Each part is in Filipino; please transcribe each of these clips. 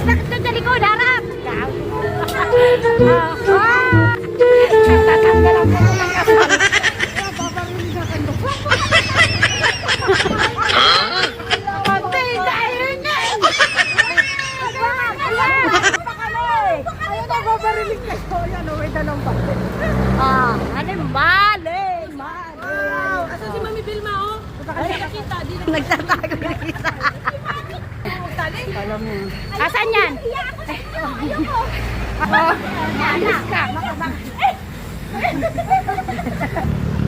Sakit na sa likod, harap! Babarilig kayo. Yan o, may dalang bakit. Mali! Asan si Mami Vilma o? Nakakita. Nagtatago na isa. Alam mo. Asan yan? Alis ka.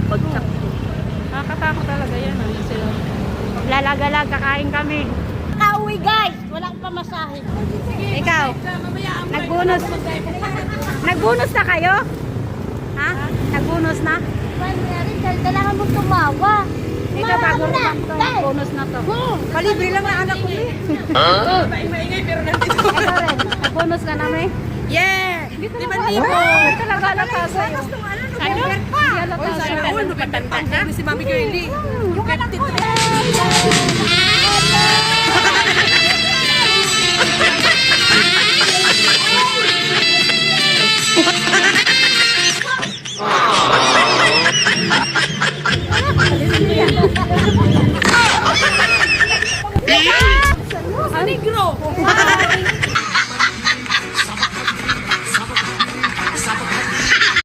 Pagsak. Nakakatakot talaga yan. Lalaga-lag, kakain kami. Kauwi guys, walang pamasahe. Ikaw, nagbunus. Nagbunus na kayo? Ha? Nagbunus na? Kailangan mo tumawa. Ito bago naman to, bonus na to. Palibre lang na anak ko eh. Maingay pero nandito. Ito rin, bonus ka namin. Yeah! 5,000. Ito talaga alata sa'yo. Ano? Di alata sa'yo. Ano ba tanda na? Si Mami Girlie. Yung 53.